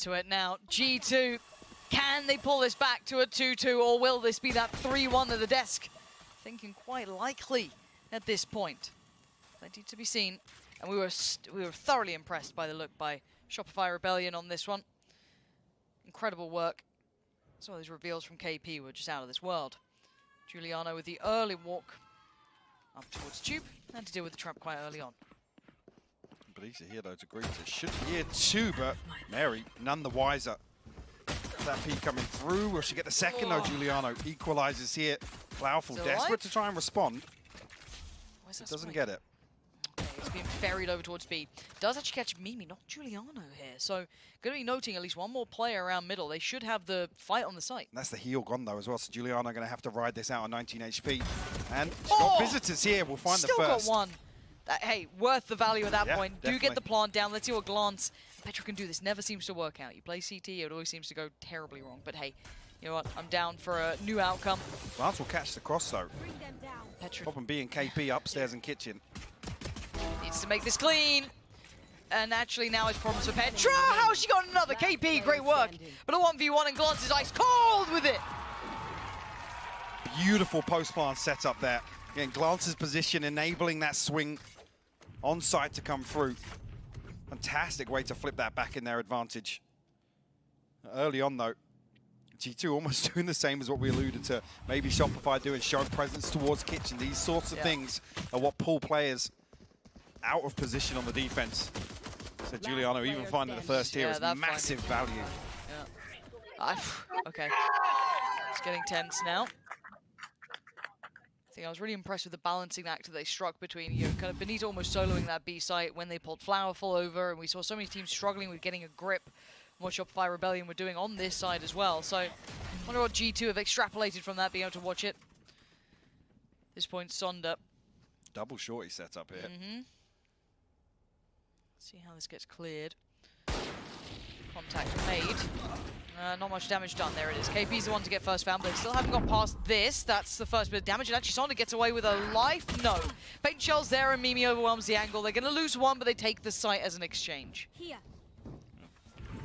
to it now. G2, can they pull this back to a 2-2, or will this be that 3-1 at the desk? Thinking quite likely at this point. Plenty to be seen, and we were thoroughly impressed by the look by Shopify Rebellion on this one. Incredible work. Some of those reveals from KP were just out of this world. Giuliano with the early walk up towards Tube, and to deal with the trap quite early on. Belisa here, though, agreed to should be here too, but Mary none the wiser. That peak coming through. Will she get the second, though? Giuliano equalizes here. Flowerful desperate to try and respond. Doesn't get it. Okay, it's being ferried over towards B. Does actually catch Mimi, not Giuliano here. So, going to be noting at least one more player around middle. They should have the fight on the site. And that's the heal gone, though, as well. So Giuliano going to have to ride this out on 19 HP. And she's got visitors here. We'll find the first. Still got one. Hey, worth the value at that point. Definitely. Do get the plant down. Let's see what Glance. Petra can do this. Never seems to work out. You play CT, it always seems to go terribly wrong. But hey, you know what? I'm down for a new outcome. Glance will catch the cross, though. Petra. Pop and B and KP upstairs in kitchen. Needs to make this clean. And actually now it's problems for Petra. How's she got another? KP, great work. But a 1v1 and Glance is ice cold with it. Beautiful post-plant setup there. Again, Glance's position enabling that swing on site to come through. Fantastic way to flip that back in their advantage. Early on, though, G2 almost doing the same as what we alluded to. Maybe Shopify doing, showing presence towards kitchen. These sorts of things are what pull players out of position on the defense. So Giuliano even finding the first here is massive value. Yeah. Okay. It's getting tense now. I was really impressed with the balancing act that they struck between, you know, kind of Benito almost soloing that B site when they pulled Flowerful over, and we saw so many teams struggling with getting a grip on what Shopify Rebellion were doing on this side as well. So I wonder what G2 have extrapolated from that, being able to watch it. At this point, Sonda. Double shorty setup here. See how this gets cleared. Contact made. Not much damage done. There it is. KP's the one to get first found, but they still haven't got past this. That's the first bit of damage. And actually, Sonda gets away with a life. No. Paint Shell's there, and Mimi overwhelms the angle. They're going to lose one, but they take the site as an exchange. Here.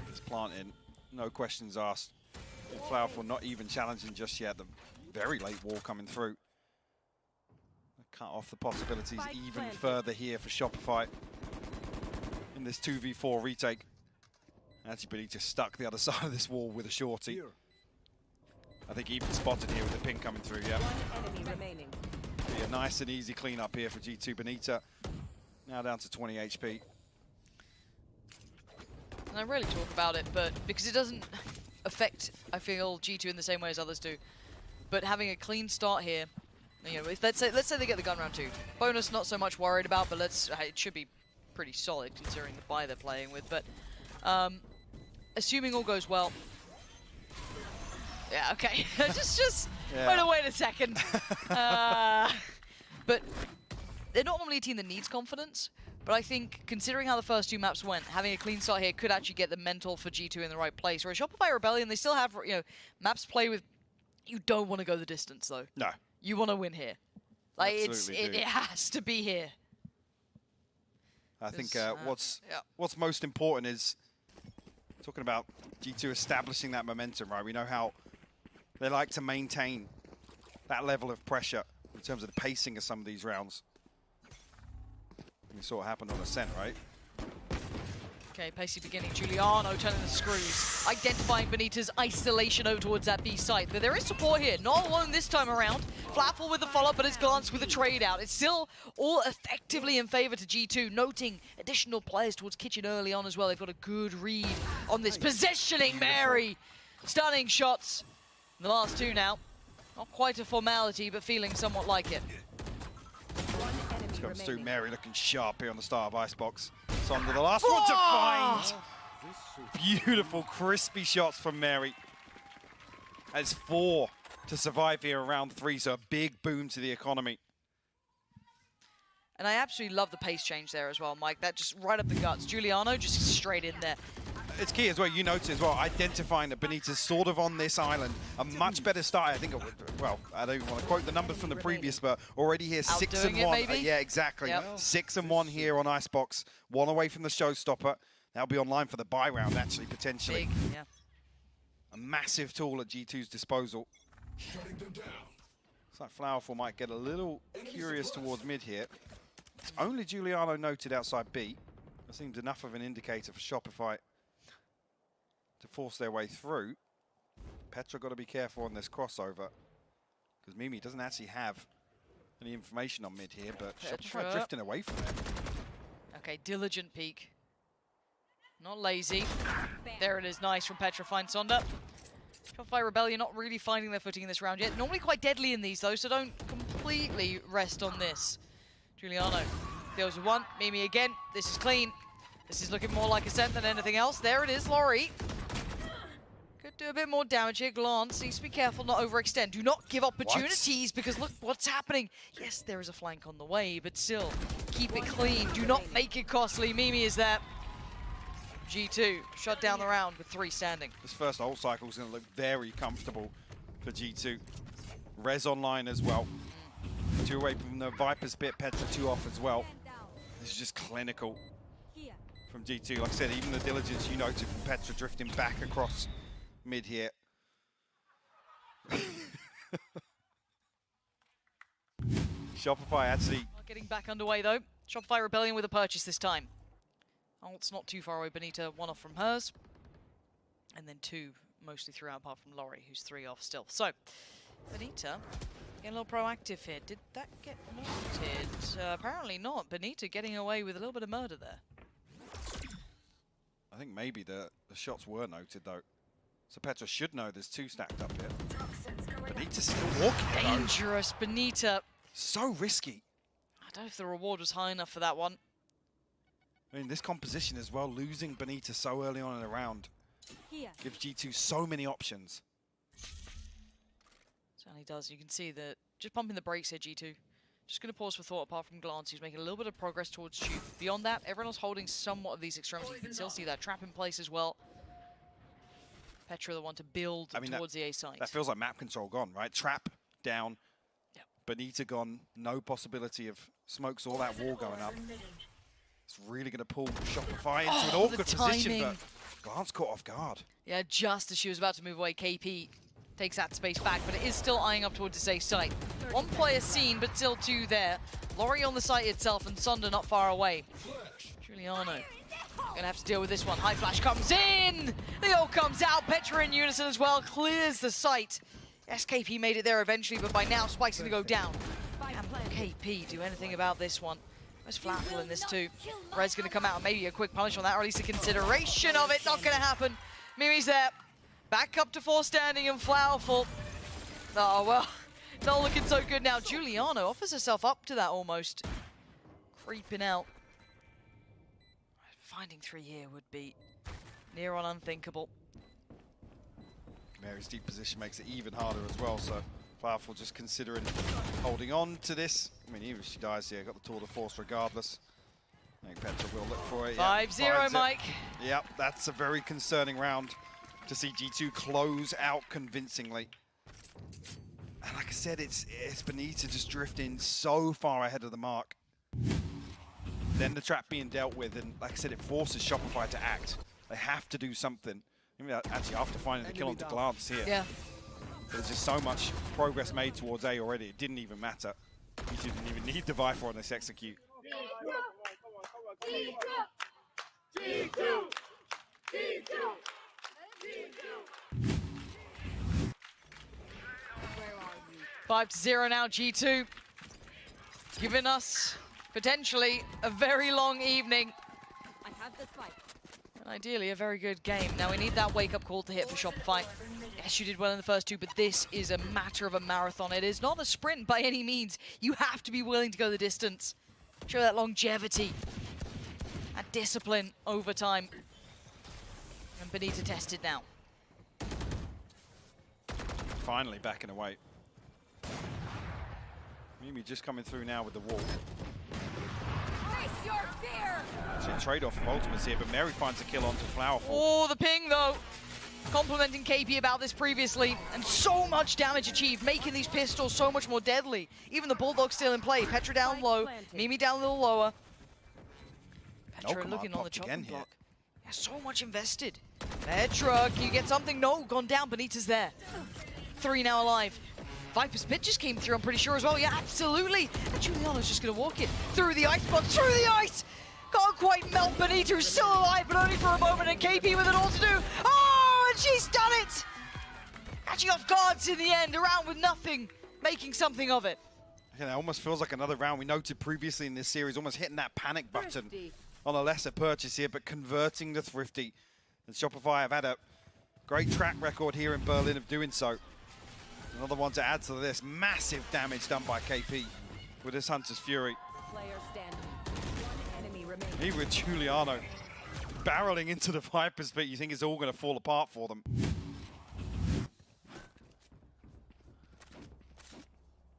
It's planting. No questions asked. Flowerful not even challenging just yet. The very late wall coming through. Cut off the possibilities even further here for Shopify in this 2v4 retake. Actually, he just stuck the other side of this wall with a shorty. I think even spotted here with the ping coming through, yeah. One enemy remaining. Be a nice and easy clean up here for G2 Benita. Now down to 20 HP. And I rarely talk about it, but because it doesn't affect, I feel, G2 in the same way as others do. But having a clean start here, you know, let's say they get the gun round 2. Bonus, not so much worried about, but it should be pretty solid considering the buy they're playing with. But assuming all goes well. Yeah, okay. just wait a second. But they're not normally a team that needs confidence. But I think, considering how the first 2 maps went, having a clean start here could actually get the mental for G2 in the right place. Whereas Shopify Rebellion, they still have, you know, maps play with. You don't want to go the distance, though. No. You want to win here. Like it has to be here. I think what's most important is talking about G2 establishing that momentum, right? We know how they like to maintain that level of pressure in terms of the pacing of some of these rounds. We saw what happened on Ascent, right? Okay, pacey beginning. Giuliano turning the screws. Identifying Benita's isolation over towards that B site. But there is support here. Not alone this time around. Flatful with the follow-up, but it's Glance with the trade out. It's still all effectively in favor to G2. Noting additional players towards Kitchen early on as well. They've got a good read on this positioning. Mary. Stunning shots. The last 2 now. Not quite a formality, but feeling somewhat like it. Comes through. Mary looking sharp here on the start of ICEBOX. Sonda the last one to find. Beautiful, crispy shots from Mary. That's 4 to survive here in round 3, so a big boom to the economy. And I absolutely love the pace change there as well, Mike. That just right up the guts. Giuliano just straight in there. It's key as well, you notice as well, identifying that Benita's sort of on this island. A much better start, I think, well, I don't even want to quote the numbers from the previous, but already here 6-1. Maybe? Yeah, exactly. Yep. 6-1 here on ICEBOX. 1 away from the showstopper. That'll be online for the buy round, actually, potentially. Big, yeah. A massive tool at G2's disposal. Looks like Flowerful might get a little curious towards mid here. It's only Giuliano noted outside B. That seems enough of an indicator for Shopify to force their way through. Petra got to be careful on this crossover, because Mimi doesn't actually have any information on mid here, but Petra Shopify drifting away from it. Okay, diligent peek. Not lazy. There it is, nice from Petra, finds Sonda. Shopify Rebellion not really finding their footing in this round yet. Normally quite deadly in these though, so don't completely rest on this. Giuliano deals with one, Mimi again. This is clean. This is looking more like Ascent than anything else. There it is, Laurie. Could do a bit more damage here. Glance needs to be careful, not overextend. Do not give opportunities because look what's happening. Yes, there is a flank on the way, but still, keep it clean. Do not make it costly. Mimi is there. G2 shut down the round with 3 standing. This first ult cycle is going to look very comfortable for G2. Res online as well. 2 away from the Viper's bit, Petra 2 off as well. This is just clinical from G2. Like I said, even the diligence you noted from Petra drifting back across mid here. Shopify actually... Getting back underway though. Shopify Rebellion with a purchase this time. Ult's not too far away. Benita 1 off from hers. And then 2 mostly throughout apart from Laurie, who's 3 off still. So, Benita getting a little proactive here. Did that get noted? Apparently not. Benita getting away with a little bit of murder there. I think maybe the shots were noted though. So Petra should know there's 2 stacked up here. Benita's still walking. Dangerous, Benita. So risky. I don't know if the reward was high enough for that one. I mean, this composition as well, losing Benita so early on in the round, gives G2 so many options. Certainly does. You can see that just pumping the brakes here, G2. Just going to pause for thought apart from Glance, who's making a little bit of progress towards Tube. Beyond that, everyone else holding somewhat of these extremities. You can still see that trap in place as well. Petra the one to build towards the A side. That feels like map control gone, right? Trap down, yep. Benita gone, no possibility of smokes or that wall going up. It's really going to pull Shopify into an awkward position, but Glance caught off guard. Yeah, just as she was about to move away, KP takes that space back, but it is still eyeing up towards the safe site. 1 player seen, but still 2 there. Laurie on the site itself, and Sonda not far away. Giuliano gonna have to deal with this one. High flash comes in! The ult comes out. Petra in unison as well, clears the site. SKP made it there eventually, but by now Spike's gonna go down. Can KP do anything about this one? There's Flatful in this too. Red's gonna come out and maybe a quick punish on that, or at least a consideration of it. Not gonna happen. Mimi's there. Back up to 4 standing and Flowerful. Oh, well, not looking so good now. Giuliano offers herself up to that almost. Creeping out. Finding 3 here would be near on unthinkable. Mary's deep position makes it even harder as well, so Flowerful just considering holding on to this. I mean, even if she dies here, got the tour de force regardless. I think Petra will look for it. 5-0, Mike. Yep, that's a very concerning round to see G2 close out convincingly. And like I said, it's Benita just drifting so far ahead of the mark. Then the trap being dealt with, and like I said, it forces Shopify to act. They have to do something. I mean, actually, after finding the kill onto Glance here, yeah. There's just so much progress made towards A already, it didn't even matter. You didn't even need the Viper on this execute. G2! 5-0 now, G2. Giving us potentially a very long evening. I have the spike. And ideally a very good game. Now we need that wake-up call to hit for Shopify. Yes, you did well in the first 2, but this is a matter of a marathon. It is not a sprint by any means. You have to be willing to go the distance. Show that longevity and discipline over time. And Benita tested now. Finally backing away. Mimi just coming through now with the wall. Face your fear! Actually, a trade-off from ultimates here, but Mary finds a kill onto Flowerful. Oh, the ping though. Complimenting KP about this previously, and so much damage achieved, making these pistols so much more deadly. Even the Bulldog's still in play. Petra down low, Mimi down a little lower. Petra looking on the chopping block. Yeah, So much invested. Petra, can you get something? No, gone down. Benita's there. 3 now alive. Viper's Pit just came through, I'm pretty sure as well. Yeah, absolutely. And Juliana's just going to walk it through the ICEBOX, through the ice. Can't quite melt Benita, who's still alive, but only for a moment. And KP with it all to do. Oh, and she's done it. Catching off guards in the end, around with nothing, making something of it. It almost feels like another round we noted previously in this series, almost hitting that panic button on a lesser purchase here, but converting the Thrifty. And Shopify have had a great track record here in Berlin of doing so. Another one to add to this. Massive damage done by KP with this Hunter's Fury. Player standing. One enemy remaining. Even with Giuliano barreling into the Viper's Pit, you think it's all going to fall apart for them.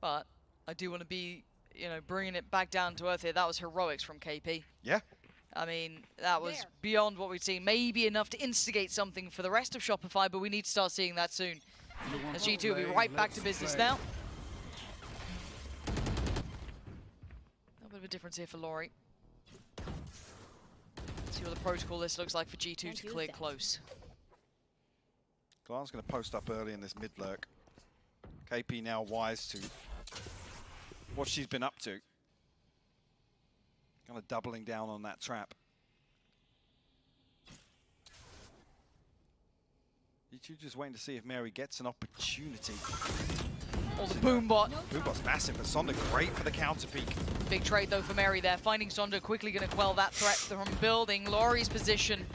But I do want to be, you know, bringing it back down to earth here. That was heroics from KP. Yeah. I mean, that was beyond what we'd seen. Maybe enough to instigate something for the rest of Shopify, but we need to start seeing that soon. As G2 will be right back to business now. A little bit of a difference here for Laurie. See what the protocol list looks like for G2 to clear close. Glan's going to post up early in this mid lurk. KP now wise to what she's been up to. Kind of doubling down on that trap. You're just waiting to see if Mary gets an opportunity. Oh, the Boombot. Boombot's massive, but Sonda great for the counter peek. Big trade though for Mary there. Finding Sonda, quickly going to quell that threat from building. Laurie's position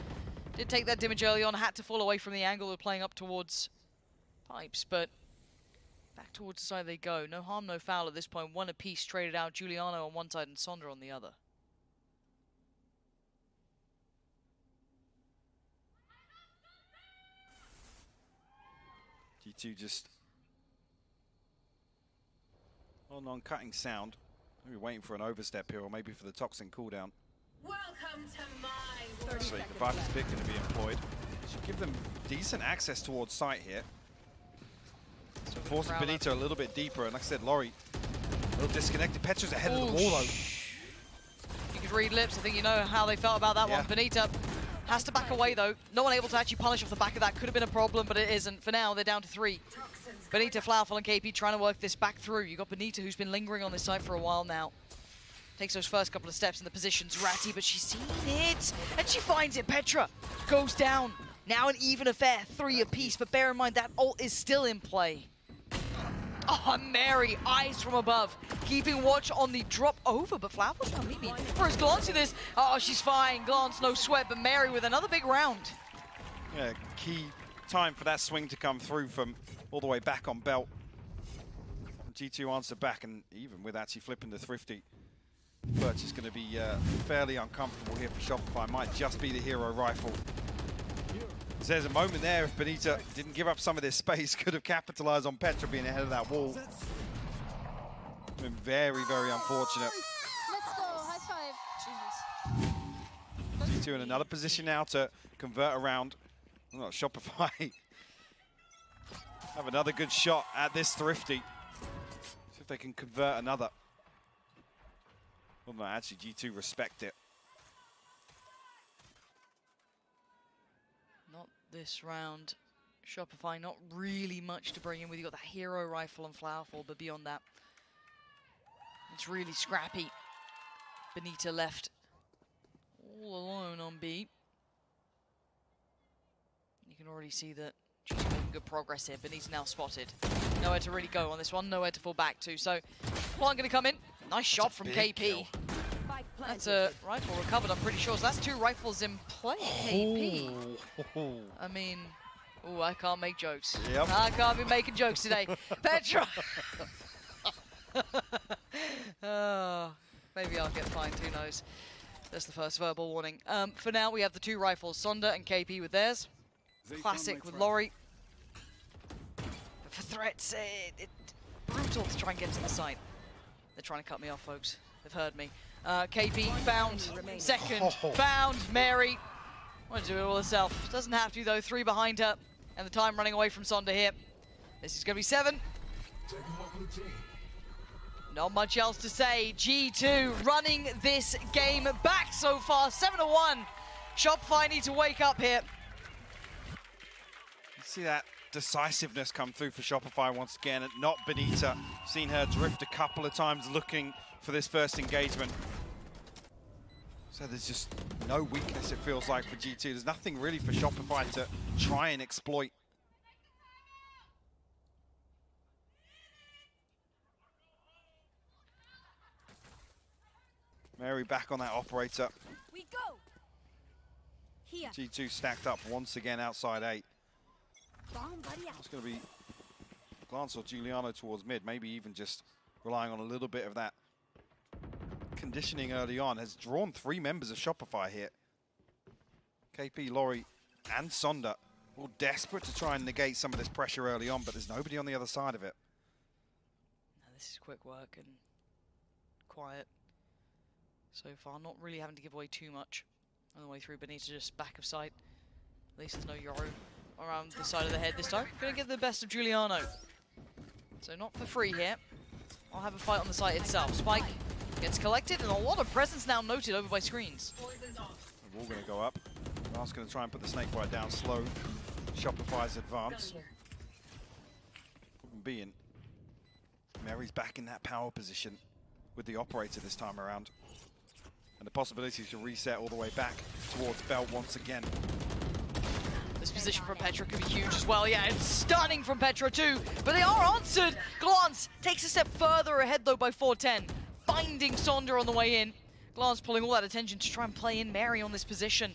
did take that damage early on, had to fall away from the angle of playing up towards pipes, but back towards the side they go. No harm, no foul at this point. One apiece traded out. Giuliano on one side and Sonda on the other. G2 just on non-cutting sound. Maybe waiting for an overstep here, or maybe for the toxin cooldown. Welcome to my world. Actually, the Viper's Pit going to be employed. Should give them decent access towards site here. Forcing Benito a little bit deeper, and like I said, Laurie a little disconnected. Petra's ahead of the wall though. You could read lips. I think you know how they felt about that one. Benita has to back away though. No one able to actually punish off the back of that. Could have been a problem, but it isn't. For now, they're down to 3. Benita, Flowerful, and KP trying to work this back through. You got Benita, who's been lingering on this side for a while now. Takes those first couple of steps in the positions. Ratty, but she's seen it, and she finds it. Petra goes down. Now an even affair, 3 apiece, but bear in mind that ult is still in play. Oh, Mary, eyes from above, keeping watch on the drop over, but Flowerful's trying to meet me. First glance at this, oh, she's fine. Glance, no sweat, but Mary with another big round. Yeah, key time for that swing to come through from all the way back on belt. G2 answer back, and even with actually flipping the Thrifty, the purchase is going to be fairly uncomfortable here for Shopify. Might just be the hero rifle. So there's a moment there, if Benita didn't give up some of this space, could have capitalized on Petra being ahead of that wall. Been very, very unfortunate. Let's go, high five. Jesus. G2 in another position now to convert around. Oh, Shopify have another good shot at this Thrifty. See if they can convert another. Well, no, actually, G2 respect it. Not this round. Shopify, not really much to bring in with. You got that hero rifle and Flowerful, but beyond that, it's really scrappy. Benita left all alone on B. You can already see that she's making good progress here. Benita now spotted. Nowhere to really go on this one, nowhere to fall back to. So, Plant going to come in. Nice shot from KP. Kill. That's a rifle recovered, I'm pretty sure. So that's 2 rifles in play, KP. Oh. I mean, oh, I can't make jokes. Yep. I can't be making jokes today. Petra! Oh, maybe I'll get fined, who knows. That's the first verbal warning. For now, we have the 2 rifles, Sonda and KP with theirs. Classic with Laurie. But for threats, it's brutal to try and get to the site. They're trying to cut me off, folks. They've heard me. KP found second, found Mary. Want to do it all herself. Doesn't have to though. 3 behind her, and the time running away from Sonda here. This is going to be 7. Not much else to say. G2 running this game back so far. 7-1. Shopify need to wake up here. You see that decisiveness come through for Shopify once again, and not Benita. Seen her drift a couple of times looking for this first engagement. So there's just no weakness, it feels like, for G2. There's nothing really for Shopify to try and exploit. Mary back on that operator. We go. Here. G2 stacked up once again outside 8. Bomb buddy out. It's going to be Glance or Giuliano towards mid, maybe even just relying on a little bit of that conditioning early on. Has drawn 3 members of Shopify here. KP, Laurie, and Sonda, all desperate to try and negate some of this pressure early on, but there's nobody on the other side of it. Now this is quick work and quiet so far, not really having to give away too much on the way through. Benita just back of sight. At least there's no Euro around the side of the head this time. Gonna get the best of Giuliano. So not for free here. I'll have a fight on the site itself. Spike gets collected, and a lot of presence now noted over by screens. The wall going to go up. Last going to try and put the snake bite down slow. Shopify's advance. Being Mary's back in that power position with the operator this time around. And the possibility to reset all the way back towards Belt once again. This position from Petra could be huge as well. Yeah, it's stunning from Petra too, but they are answered. Glance takes a step further ahead though by 410, finding Sonder on the way in. Glance pulling all that attention to try and play in Mary on this position.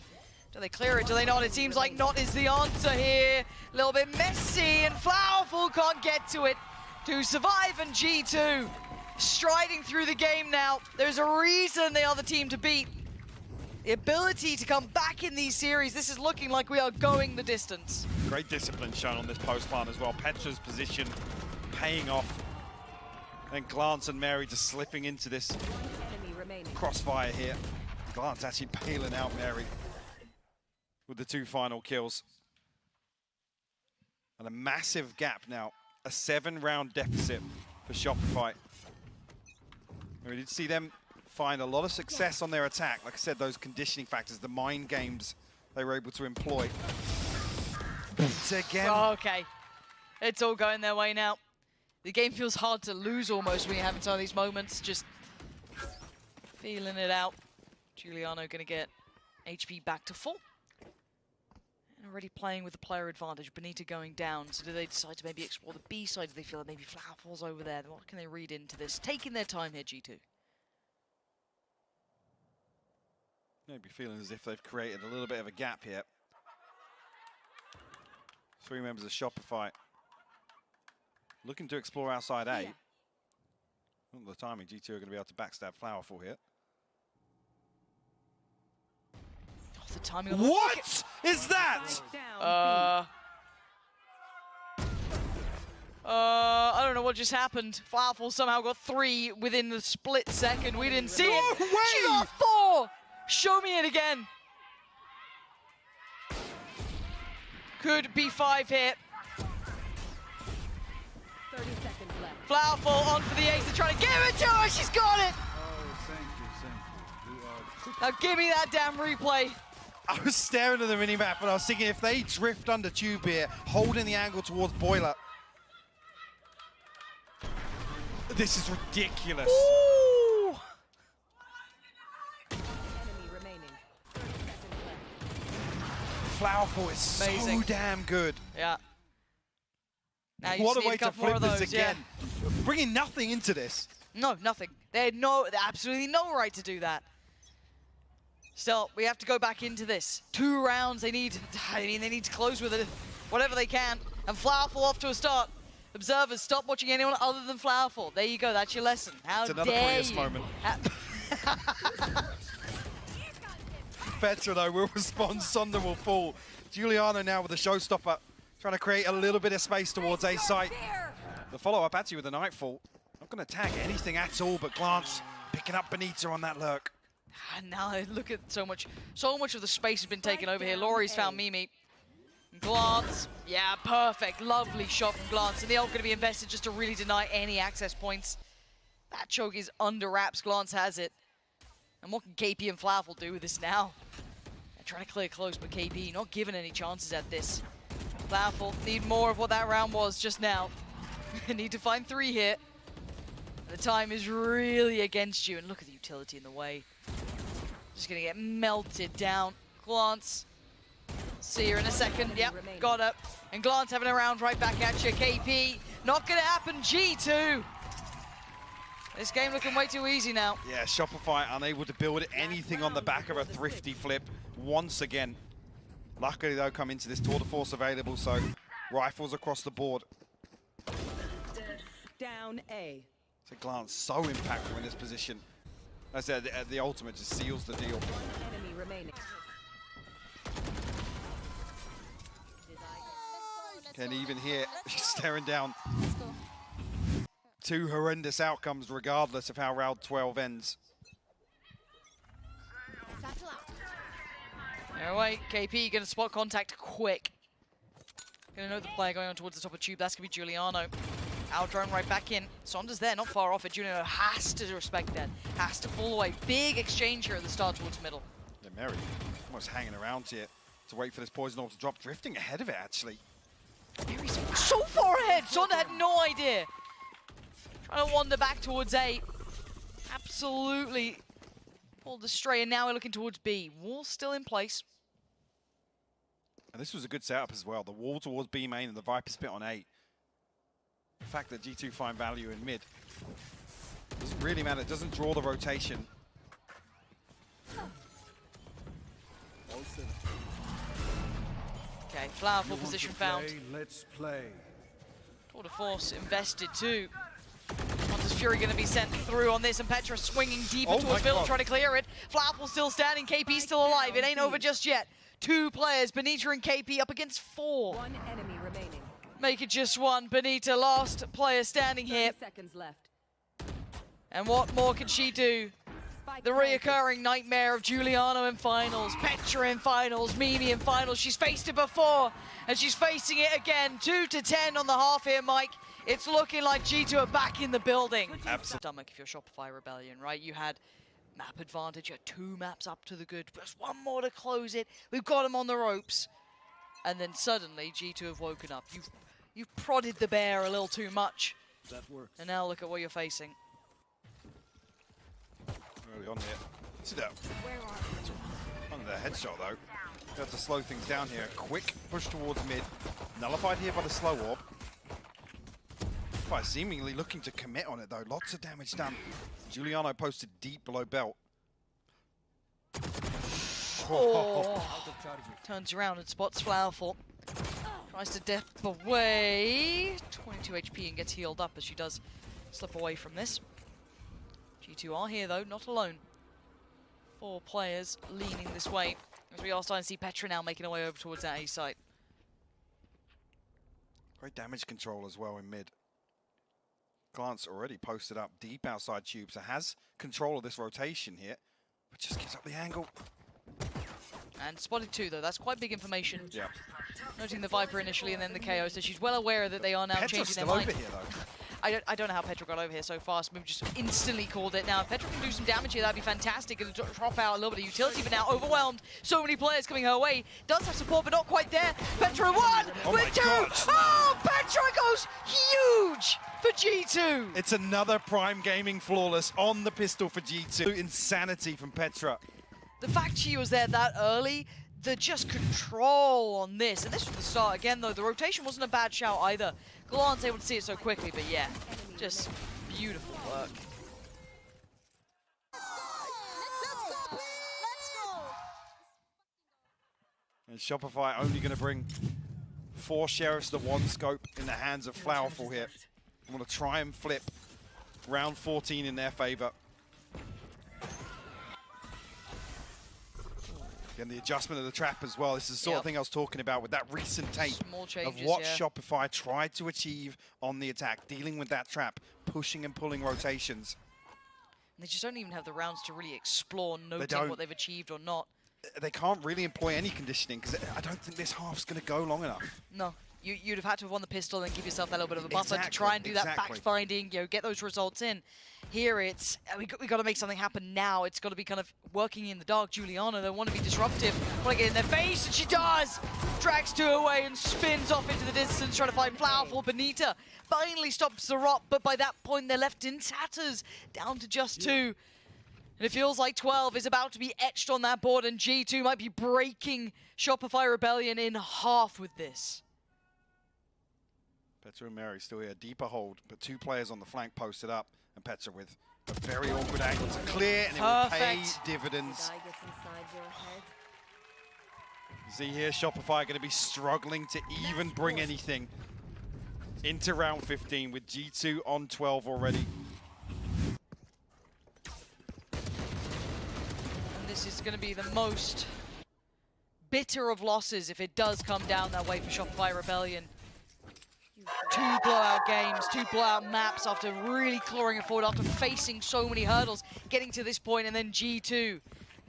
Do they clear it? Do they not? It seems like not is the answer here. A little bit messy, and Flowerful can't get to it to survive, and G2 striding through the game now. There's a reason they are the team to beat. The ability to come back in these series, this is looking like we are going the distance. Great discipline shown on this post plant as well. Petra's position paying off. And Glance and Mary just slipping into this crossfire here. Glance actually bailing out Mary with the 2 final kills. And a massive gap now. A 7-round deficit for Shopify. And we did see them find a lot of success on their attack. Like I said, those conditioning factors, the mind games they were able to employ. Again. Oh, okay. It's all going their way now. The game feels hard to lose almost when you're having some of these moments. Just feeling it out. Giuliano going to get HP back to full. And already playing with the player advantage. Benita going down. So do they decide to maybe explore the B side? Do they feel that maybe Flower falls over there? What can they read into this? Taking their time here, G2. Maybe feeling as if they've created a little bit of a gap here. 3 members of Shopify looking to explore outside A. Well, the timing, G2 are going to be able to backstab Flowerful here. Oh, the timing of What is that? I don't know what just happened. Flowerful somehow got 3 within the split second. We didn't see it. way! She got 4! Show me it again. Could be 5 here. 30 seconds left. Flowerful on for the ace. They're trying to give it to her. She's got it. Oh, thank you. Now give me that damn replay. I was staring at the minimap and I was thinking if they drift under tube here, holding the angle towards Boiler. This is ridiculous. Ooh. Enemy remaining. 30 seconds left. Flowerful is Amazing. so damn good. Yeah. Now you What just a need way to couple more flip of this those, again. Bringing nothing into this. No, nothing. They had absolutely no right to do that. Still, we have to go back into this. 2 rounds. They need to close with it, whatever they can. And Flowerful off to a start. Observers, stop watching anyone other than Flowerful. There you go. That's your lesson. How It's another dare Prius you? moment. Petra, though, will respond. Sonda will fall. Giuliano now with the showstopper, trying to create a little bit of space towards A site. The follow-up actually with the Nightfall. Not going to tag anything at all, but Glance picking up Benita on that lurk. And now look at so much of the space has been taken over here. Laurie's found Mimi. Glance, yeah, perfect, lovely shot from Glance. And the ult going to be invested just to really deny any access points. That choke is under wraps, Glance has it. And what can KP and Flowerful do with this now? Trying to clear close, but KB not given any chances at this. Flowerful need more of what that round was just now. Need to find 3 here. The time is really against you, and look at the utility in the way. Just gonna get melted down. Glance. See her in a second. Yep, got her. And Glance having a round right back at you. KP, not gonna happen. G2. This game looking way too easy now. Yeah, Shopify unable to build anything on the back of a thrifty flip once again. Luckily, though, come into this tour de force available, so rifles across the board. Down A. So Glance so impactful in this position. I said the ultimate just seals the deal. Enemy remaining. Can even hear she's staring down. Let's go. 2 horrendous outcomes regardless of how round 12 ends. Away, KP gonna spot contact quick. Gonna note the player going on towards the top of tube. That's gonna be Giuliano. Our drone right back in. Sonder's there, not far off it. Giuliano has to respect that. Has to pull away. Big exchange here at the start towards middle. Yeah, Mary almost hanging around here to wait for this poison orb to drop. Drifting ahead of it, actually. Mary's so far ahead. Sonder had no idea. Trying to wander back towards A. Absolutely pulled astray, and now we're looking towards B. Wall still in place. And this was a good setup as well. The wall towards B main and the Viper spit on A. The fact that G2 find value in mid doesn't really matter. It doesn't draw the rotation. Okay, flowerful position found. Let's play. Tour de force invested too. Hunter's Fury going to be sent through on this, and Petra swinging deeper Oh towards my middle, God. trying to clear it. Flowerful still standing, KP still alive. It ain't over just yet. 2 players, Benita and KP up against 4. 1 enemy remaining. Make it just 1. Benita, last player standing 30 here. seconds left. And what more can she do? Spike The planted. reoccurring nightmare of Giuliano in finals, Petra in finals, Mimi in finals. She's faced it before, and she's facing it again. 2-10 on the half here, Mike. It's looking like G2 are back in the building. Absolutely. Stomach if you're Shopify Rebellion, right? You had map advantage, you had 2 maps up to the good, just 1 more to close it. We've got them on the ropes. And then suddenly G2 have woken up. You've prodded the bear a little too much. That works. And now look at what you're facing. Early on here. See that? Under the headshot though. You have to slow things down here. Quick push towards mid. Nullified here by the slow orb. By seemingly looking to commit on it though. Lots of damage done. Giuliano posted deep below belt. Oh. Turns around and spots Flowerful. Tries to dip away. 22 HP and gets healed up as she does slip away from this. G2 are here though, not alone. 4 players leaning this way. As we are starting to see Petra now making her way over towards that A site. Great damage control as well in mid. Glance already posted up deep outside tube, so has control of this rotation here, but just gives up the angle. And spotted 2 though, that's quite big information. Yeah. Noting the Viper initially and then the KO, so she's well aware that they are now Petra's changing their still mind. over here though. I don't know how Petra got over here so fast. Maybe just instantly called it. Now, if Petra can do some damage here, that'd be fantastic. It'll drop out a little bit of utility, but now overwhelmed. So many players coming her way. Does have support, but not quite there. Petra 1 Oh with my 2. gosh. Oh, Petra goes huge for G2. It's another Prime Gaming flawless on the pistol for G2. Insanity from Petra. The fact she was there that early, the just control on this. And this was the start again, though. The rotation wasn't a bad shout either. Glance able to see it so quickly, but yeah, just beautiful work. And Shopify only going to bring 4 Sheriffs to 1 scope in the hands of Flowerful here. Want to try and flip round 14 in their favor. Again, the adjustment of the trap as well. This is the sort of thing I was talking about with that recent tape Small changes, of what yeah. Shopify tried to achieve on the attack, dealing with that trap, pushing and pulling rotations. And they just don't even have the rounds to really explore, noting don't. what they've achieved or not. They can't really employ any conditioning because I don't think this half's going to go long enough. No, you'd have had to have won the pistol and give yourself that little bit of a buffer to Exactly, try and do that exactly. fact-finding, get those results in. Here it's, we got to make something happen now. It's got to be kind of working in the dark. Juliana, they want to be disruptive. Want to get in their face, and she does! Drags 2 away and spins off into the distance, trying to find Flowerful. Benita finally stops the rot, but by that point they're left in tatters, down to just 2. And it feels like 12 is about to be etched on that board, and G2 might be breaking Shopify Rebellion in half with this. Petra and Mary still here. Deeper hold, but 2 players on the flank posted up, and Petra with a very awkward angle to clear, and it will pay dividends. Did I get inside your head? See here, Shopify going to be struggling to even bring anything into round 15 with G2 on 12 already. And this is going to be the most bitter of losses if it does come down that way for Shopify Rebellion. 2 blowout games, 2 blowout maps after really clawing it forward, after facing so many hurdles, getting to this point, and then G2.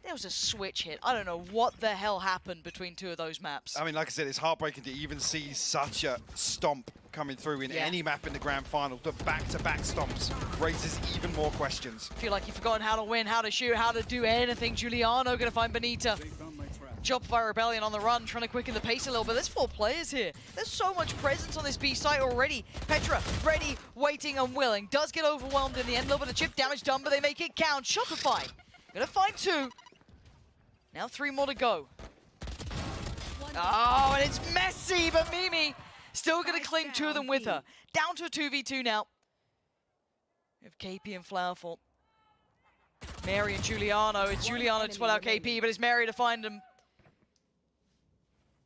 There was a switch hit. I don't know what the hell happened between 2 of those maps. I mean, like I said, it's heartbreaking to even see such a stomp coming through in any map in the grand final. The back-to-back stomps raises even more questions. I feel like you've forgotten how to win, how to shoot, how to do anything. Giuliano gonna find Benita. Shopify Rebellion on the run, trying to quicken the pace a little bit. There's 4 players here. There's so much presence on this B site already. Petra, ready, waiting, and willing. Does get overwhelmed in the end. A little bit of chip damage done, but they make it count. Shopify gonna find 2. Now 3 more to go. Oh, and it's messy, but Mimi still gonna claim 2 of them with her. Down to a 2v2 now. We have KP and Flowerful. Mary and Giuliano. It's Giuliano to spot out KP, but it's Mary to find him.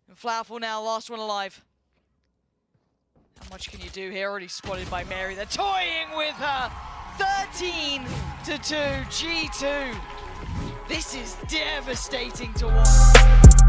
And Flowerful now, last one alive. How much can you do here? Already spotted by Mary. They're toying with her. 13-2, G2. This is devastating to watch.